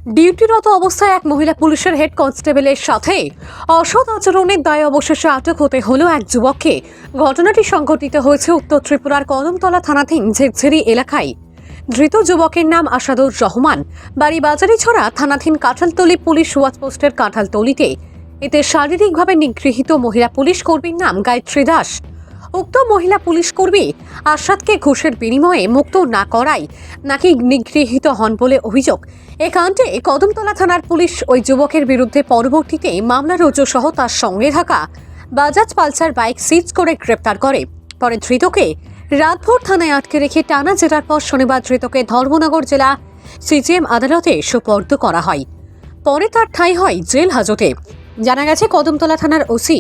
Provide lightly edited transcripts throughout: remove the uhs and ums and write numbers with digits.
ডিউটিরত অবস্থায় এক মহিলা পুলিশের হেড কনস্টেবলের সাথে অসৎ আচরণের দায়ে অবশেষে আটক হতে হলো এক যুবককে। ঘটনাটি সংঘটিত হয়েছে উত্তর ত্রিপুরার কদমতলা থানাধীন ঝেরঝেরি এলাকায়। ধৃত যুবকের নাম আসাদুর রহমান, বাড়ি বাজারিছড়া থানাধীন কাঁঠালতলী পুলিশ ওয়াচ পোস্টের কাঁঠালতলীতে। এতে শারীরিকভাবে নিগৃহীত মহিলা পুলিশ কর্মীর নাম গায়ত্রী দাস। উক্ত মহিলা পুলিশ কর্মী আসাদকে ঘুষের বিনিময়ে মুক্ত না করায় নাকি নিগৃহীত হন বলে অভিযোগ। এ কাণ্ডে কদমতলা থানার পুলিশ ওই যুবকের বিরুদ্ধে পরবর্তীতে মামলা রুজু সহ তার সঙ্গে থাকা বাজাজ পালসার বাইক সিজ করে গ্রেপ্তার করে। পরে ধৃতকে রাতভর থানায় আটকে রেখে টানা জেরার পর শনিবার ধৃতকে ধর্মনগর জেলা সিজিএম আদালতে সোপর্দ করা হয়। পরে তার ঠাঁই হয় জেল হাজতে। জানা গেছে, কদমতলা থানার ওসি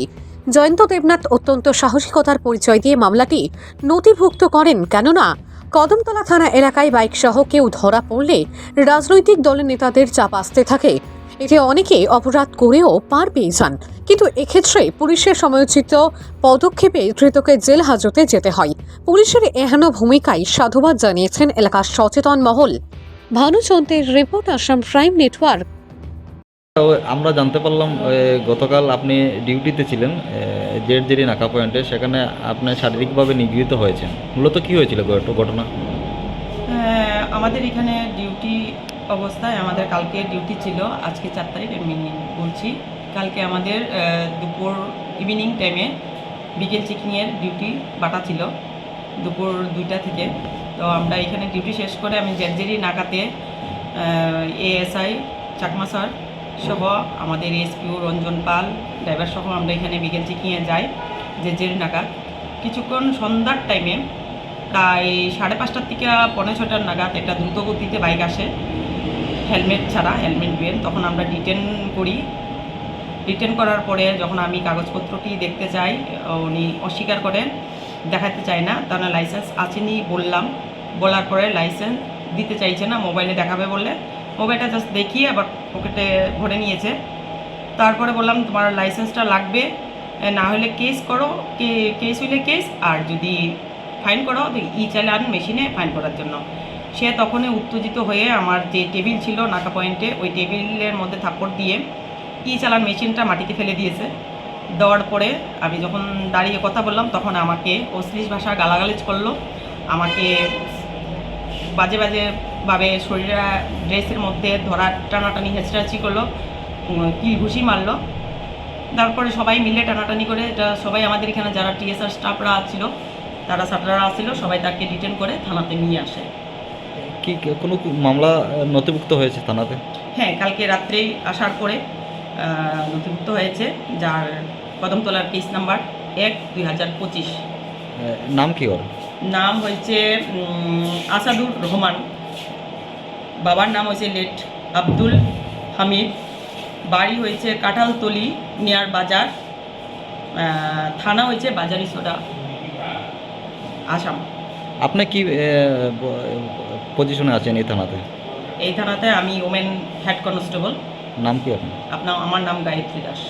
জয়ন্ত দেবনাথ অত্যন্ত সাহসিকতার পরিচয় দিয়ে মামলাটি নথিভুক্ত করেন। কেননা কদমতলা থানা এলাকায় বাইক সহ কেউ ধরা পড়লে রাজনৈতিক দলের নেতাদের চাপ আসতে থাকে। এতে অনেকে অপরাধ করেও পার পেয়ে যান, কিন্তু এক্ষেত্রে পুলিশের সময়োচিত পদক্ষেপে ধৃতকে জেল হাজতে যেতে হয়। পুলিশের এহেন ভূমিকায় সাধুবাদ জানিয়েছেন এলাকার সচেতন মহল। ভানুচন্দ্রের রিপোর্ট, আসাম প্রাইম নেটওয়ার্ক। আমরা জানতে পারলাম গতকাল আপনি ডিউটিতে ছিলেন জেরজেরি নাকা পয়েন্টে, সেখানে আপনি শারীরিকভাবে নিগৃহীত হয়েছেন। মূলত কী হয়েছিল ঘটনা? আমাদের এখানে ডিউটি অবস্থায় আমাদের কালকে ডিউটি ছিল, আজকে 4 তারিখ আমি বলছি। কালকে আমাদের দুপুর ইভিনিং টাইমে বিকেল চেকিংয়ের ডিউটি বাটা ছিল দুপুর 2টা থেকে। তো আমরা এখানে ডিউটি শেষ করে আমি জেরজেরি নাকাতে এএসআই চাকমা স্যার সহ আমাদের এসপিও রঞ্জন পাল ড্রাইভার সহ আমরা এখানে বিকেল চেকিংয়ে যাই জেরজেরি নাকাত। কিছুক্ষণ সন্ধ্যার টাইমে প্রায় 5:30 থেকে 5:45 নাগাদ একটা দ্রুতগতিতে বাইক আসে, হেলমেট ছাড়া, হেলমেট বেন। তখন আমরা ডিটেন করি। ডিটেন করার পরে যখন আমি কাগজপত্রটি দেখতে চাই, উনি অস্বীকার করেন, দেখাতে চায় না। তাহলে লাইসেন্স আছেনি বললাম, বলার পরে লাইসেন্স দিতে চাইছে না, মোবাইলে দেখাবে বললে মোবাইলটা জাস্ট দেখিয়ে আবার পকেটে ভরে নিয়েছে। তারপরে বললাম তোমার লাইসেন্সটা লাগবে, না হলে কেস করো, কেস হইলে কেস, আর যদি ফাইন করো ই চালান মেশিনে ফাইন করার জন্য। সে তখনই উত্তেজিত হয়ে আমার যে টেবিল ছিল নাকা পয়েন্টে, ওই টেবিলের মধ্যে থাপ্পড় দিয়ে ই চালান মেশিনটা মাটিতে ফেলে দিয়েছে। দেওয়ার পরে আমি যখন দাঁড়িয়ে কথা বললাম তখন আমাকে অশ্লীল ভাষা গালাগালিজ করলো, আমাকে বাজে বাজেভাবে শরীরে ড্রেসের মধ্যে ধরা টানাটানি হেঁচড়াচি করলো, কিল ঘুষি মারলো। তারপরে সবাই মিলে টানাটানি করে, এটা সবাই আমাদের এখানে যারা টিএসআর স্টাফরা ছিল, তারা ছাত্ররা ছিল, সবাই তাকে ডিটেন করে থানাতে নিয়ে আসে। কি কোনো মামলা নথিভুক্ত হয়েছে থানাতে? হ্যাঁ, কালকে রাত্রেই আসার পরে নথিভুক্ত হয়েছে, যার কদমতলার কেস নাম্বার 1/2025। নাম কি ওর? নাম হয়েছে আসাদুর রহমান। বাবার নাম হয়েছে লেট আব্দুল হামিদ। বাড়ি হয়েছে কাঁঠালতলী নিয়ার বাজার। থানা হয়েছে বাজারিছড়া, আসাম। আপনি কি পজিশনে আছেন এই থানাতে? এই থানাতে আমি ওমেন হেড কনস্টেবল। নাম কি আপনার? আমার নাম গায়ত্রী দাস।